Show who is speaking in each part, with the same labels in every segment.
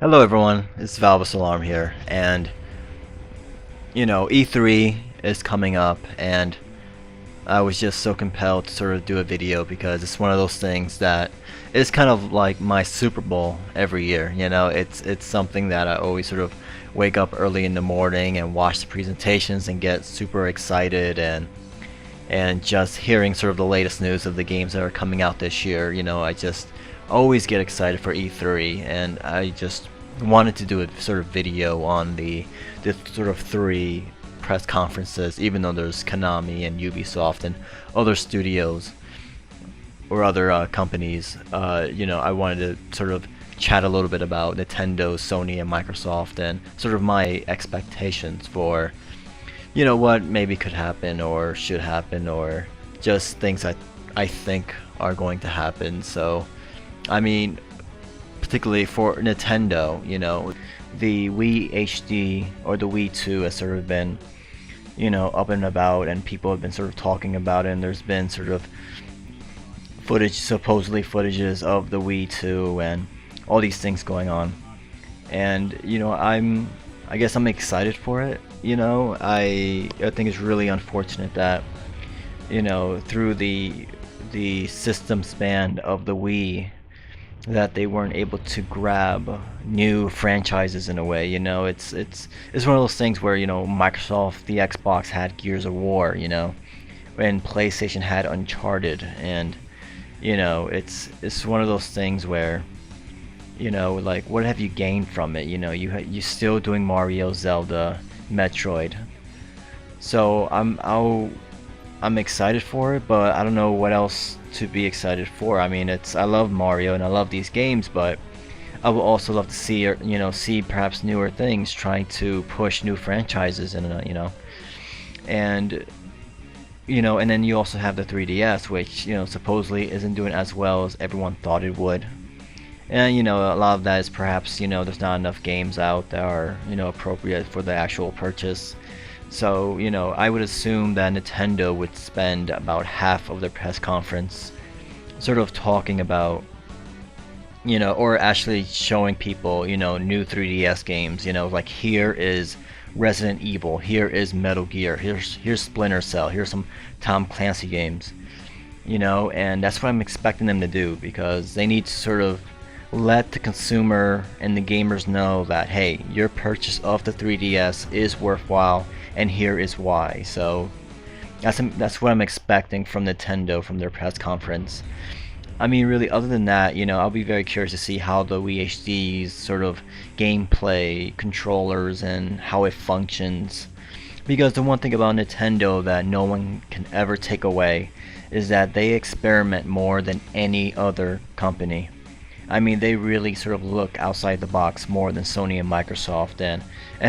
Speaker 1: Hello everyone, it's Valvus Alarm here, and E3 is coming up, and I was just so compelled to sort of do a video because it's one of those things that is kind of like my Super Bowl every year. It's something that I always sort of wake up early in the morning and watch the presentations and get super excited and just hearing sort of the latest news of the games that are coming out this year. I just always get excited for E3, and I just wanted to do a sort of video on the sort of three press conferences, even though there's Konami and Ubisoft and other studios or other companies. I wanted to sort of chat a little bit about Nintendo, Sony, and Microsoft, and sort of my expectations for what maybe could happen or should happen, or just things that I think are going to happen. So I mean, particularly for Nintendo, the Wii HD or the Wii 2 has sort of been up and about, and people have been sort of talking about it, and there's been sort of supposedly footages of the Wii 2 and all these things going on. And I guess I'm excited for it. I think it's really unfortunate that through the system span of the Wii, that they weren't able to grab new franchises in a way. It's one of those things where Microsoft, the Xbox had Gears of War, and PlayStation had Uncharted, and it's one of those things where like, what have you gained from it? You still doing Mario, Zelda, Metroid. So I'm excited for it, but I don't know what else to be excited for. I mean, I love Mario and I love these games, but I would also love to see perhaps newer things, trying to push new franchises and and and then you also have the 3DS, which supposedly isn't doing as well as everyone thought it would. And a lot of that is perhaps there's not enough games out that are appropriate for the actual purchase. So I would assume that Nintendo would spend about half of their press conference sort of talking about or actually showing people new 3DS games. Like, here is Resident Evil, here is Metal Gear, here's Splinter Cell, here's some Tom Clancy games. And that's what I'm expecting them to do, because they need to sort of let the consumer and the gamers know that, hey, your purchase of the 3DS is worthwhile, and here is why. So that's what I'm expecting from Nintendo, from their press conference. I mean, really, other than that, I'll be very curious to see how the Wii HD's sort of gameplay, controllers, and how it functions. Because the one thing about Nintendo that no one can ever take away is that they experiment more than any other company. I mean, they really sort of look outside the box more than Sony and Microsoft, and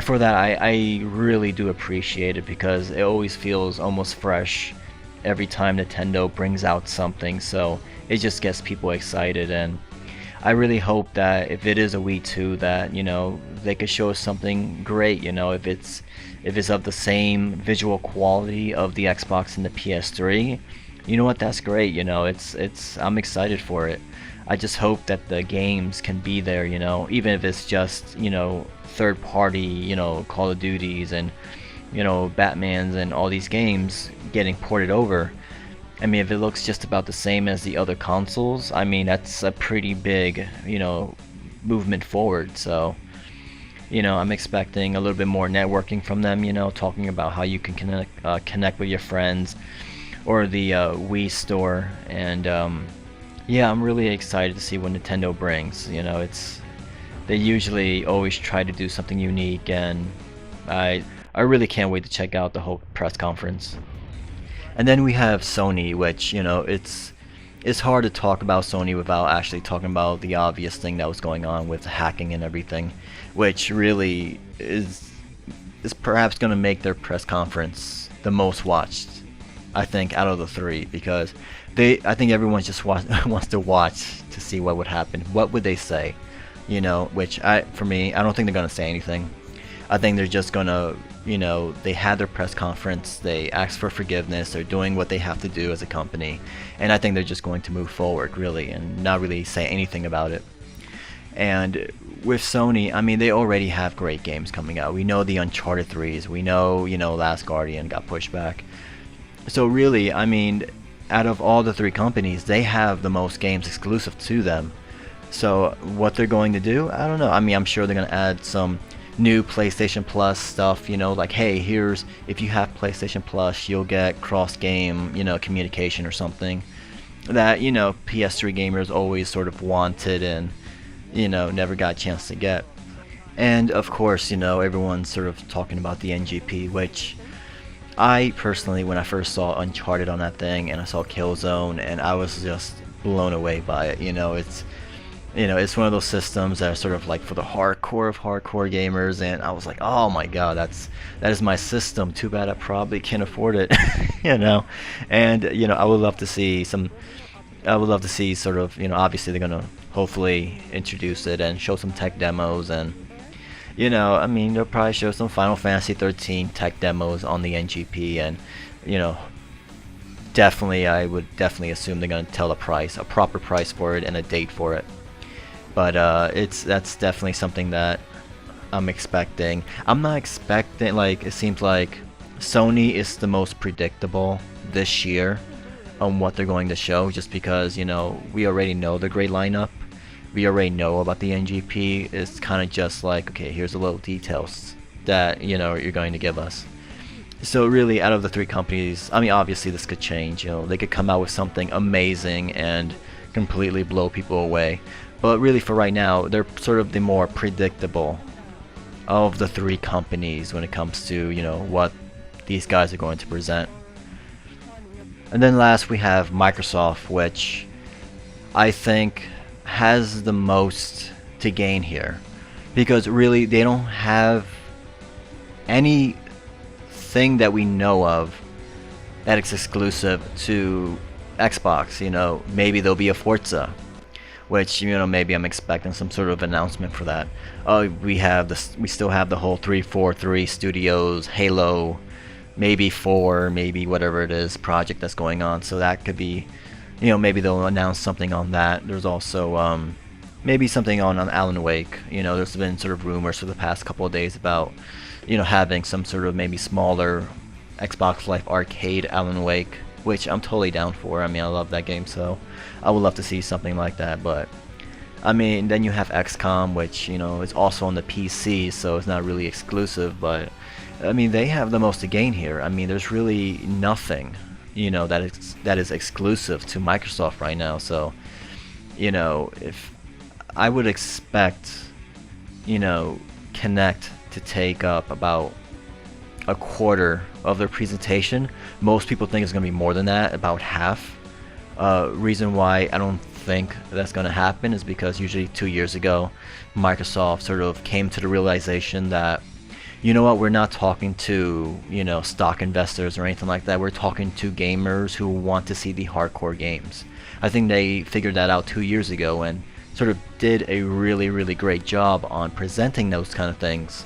Speaker 1: for that I really do appreciate it, because it always feels almost fresh every time Nintendo brings out something. So it just gets people excited, and I really hope that if it is a Wii 2, that they could show us something great. If it's of the same visual quality of the Xbox and the PS3, that's great. I'm excited for it. I just hope that the games can be there, even if it's just, third party, Call of Duties and, Batmans and all these games getting ported over. I mean, if it looks just about the same as the other consoles, I mean, that's a pretty big, movement forward. So, I'm expecting a little bit more networking from them, talking about how you can connect with your friends, or the Wii store. And yeah, I'm really excited to see what Nintendo brings. They usually always try to do something unique, and I really can't wait to check out the whole press conference. And then we have Sony, which it's hard to talk about Sony without actually talking about the obvious thing that was going on with hacking and everything, which really is perhaps going to make their press conference the most watched, I think, out of the three, because I think everyone just wants to watch to see what would happen. What would they say? Which for me, I don't think they're gonna say anything. I think they're just gonna, they had their press conference, they asked for forgiveness, they're doing what they have to do as a company, and I think they're just going to move forward, really, and not really say anything about it. And with Sony, I mean, they already have great games coming out. We know the Uncharted 3s. We know, Last Guardian got pushed back. So really, I mean, out of all the three companies, they have the most games exclusive to them. So what they're going to do, I don't know. I mean, I'm sure they're going to add some new PlayStation Plus stuff, like, hey, here's, if you have PlayStation Plus, you'll get cross-game, communication or something that, PS3 gamers always sort of wanted and, never got a chance to get. And of course, everyone's sort of talking about the NGP, which I personally, when I first saw Uncharted on that thing and I saw Killzone, and I was just blown away by it. It's one of those systems that are sort of like for the hardcore of hardcore gamers, and I was like, oh my god, that is my system. Too bad I probably can't afford it, And I would love to see sort of, obviously they're gonna hopefully introduce it and show some tech demos, and I mean, they'll probably show some Final Fantasy 13 tech demos on the NGP, and I would definitely assume they're gonna tell a proper price for it, and a date for it. But that's definitely something that I'm expecting. I'm not expecting, like, it seems like Sony is the most predictable this year on what they're going to show, just because we already know the great lineup. We already know about the NGP. It's kind of just like, okay, here's the little details that you're going to give us. So really, out of the three companies, I mean, obviously this could change. They could come out with something amazing and completely blow people away. But really, for right now, they're sort of the more predictable of the three companies when it comes to what these guys are going to present. And then last we have Microsoft, which I think has the most to gain here, because really they don't have anything that we know of that is exclusive to Xbox. Maybe there'll be a Forza, which maybe I'm expecting some sort of announcement for that. We still have the whole 343 Studios Halo, maybe 4, maybe whatever it is, project that's going on. So that could be, maybe they'll announce something on that. There's also maybe something on Alan Wake. There's been sort of rumors for the past couple of days about having some sort of maybe smaller Xbox Live Arcade Alan Wake, which I'm totally down for. I mean, I love that game, so I would love to see something like that. But I mean, then you have XCOM, which is also on the PC, so it's not really exclusive. But I mean, they have the most to gain here. I mean, there's really nothing that is exclusive to Microsoft right now. So if I would expect Kinect to take up about a quarter of their presentation. Most people think it's going to be more than that, about half. Reason why I don't think that's going to happen is because usually 2 years ago Microsoft sort of came to the realization that, we're not talking to stock investors or anything like that. We're talking to gamers who want to see the hardcore games. I think they figured that out 2 years ago and sort of did a really, really great job on presenting those kind of things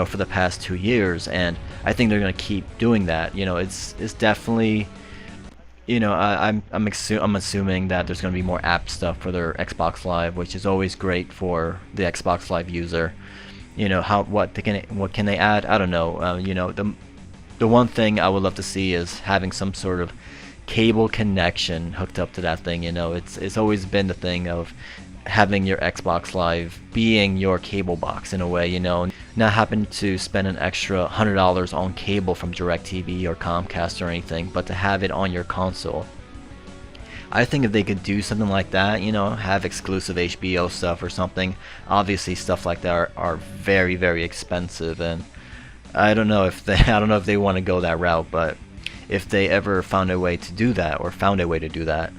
Speaker 1: for the past 2 years, and I think they're going to keep doing that. It's definitely, I'm assuming that there's going to be more app stuff for their Xbox Live, which is always great for the Xbox Live user. What can they add? I don't know. The one thing I would love to see is having some sort of cable connection hooked up to that thing. It's always been the thing of having your Xbox Live being your cable box in a way, not having to spend an extra $100 on cable from DirecTV or Comcast or anything, but to have it on your console. I think if they could do something like that, have exclusive HBO stuff or something. Obviously stuff like that are very, very expensive, and I don't know if they want to go that route, but if they ever found a way to do that,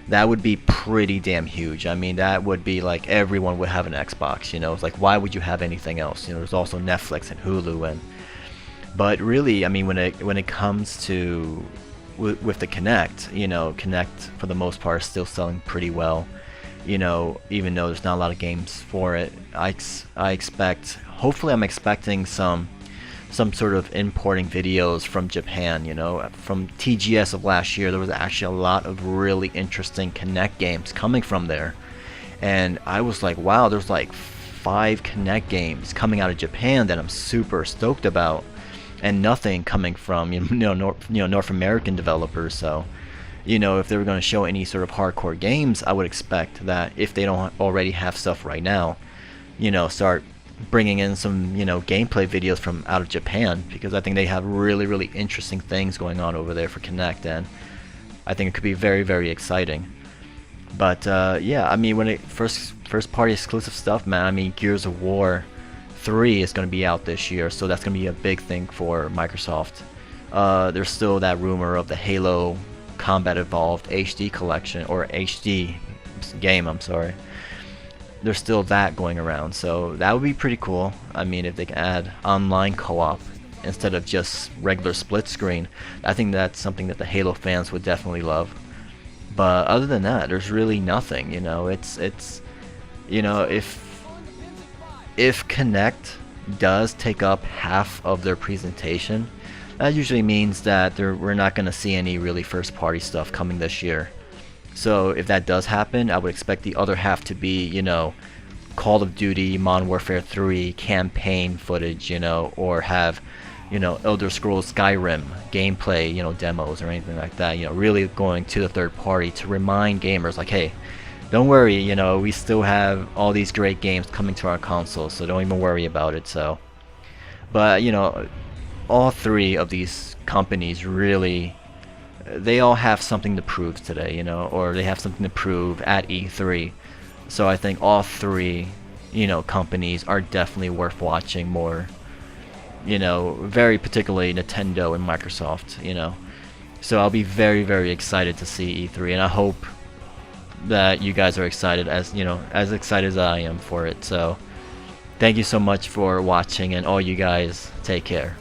Speaker 1: that would be pretty damn huge. I mean, that would be like everyone would have an Xbox. It's like, why would you have anything else? There's also Netflix and Hulu, but really, I mean, when it comes to with the Kinect, Kinect for the most part is still selling pretty well. Even though there's not a lot of games for it, I expect. Hopefully, I'm expecting some sort of importing videos from Japan. From TGS of last year, there was actually a lot of really interesting Kinect games coming from there, and I was like, wow, there's like 5 Kinect games coming out of Japan that I'm super stoked about, and nothing coming from North American developers. So if they were going to show any sort of hardcore games, I would expect that if they don't already have stuff right now, start bringing in some gameplay videos from out of Japan, because I think they have really, really interesting things going on over there for Kinect, and I think it could be very, very exciting. But yeah, I mean, when it first party exclusive stuff, man, I mean, Gears of War 3 is going to be out this year, so that's going to be a big thing for Microsoft. There's still that rumor of the Halo Combat Evolved HD collection, or HD game, I'm sorry. There's still that going around, so that would be pretty cool. I mean, if they can add online co-op instead of just regular split screen, I think that's something that the Halo fans would definitely love. But other than that, there's really nothing. It's if Kinect does take up half of their presentation, that usually means that we're not going to see any really first party stuff coming this year. So if that does happen, I would expect the other half to be, Call of Duty, Modern Warfare 3 campaign footage, or have, Elder Scrolls Skyrim gameplay, demos or anything like that, really going to the third party to remind gamers like, hey, don't worry, we still have all these great games coming to our consoles, so don't even worry about it. So, but, all three of these companies really, they all have something to prove today, or they have something to prove at E3. So I think all three, companies are definitely worth watching more. Very particularly Nintendo and Microsoft, So I'll be very, very excited to see E3, and I hope that you guys are excited as excited as I am for it. So thank you so much for watching, and all you guys take care.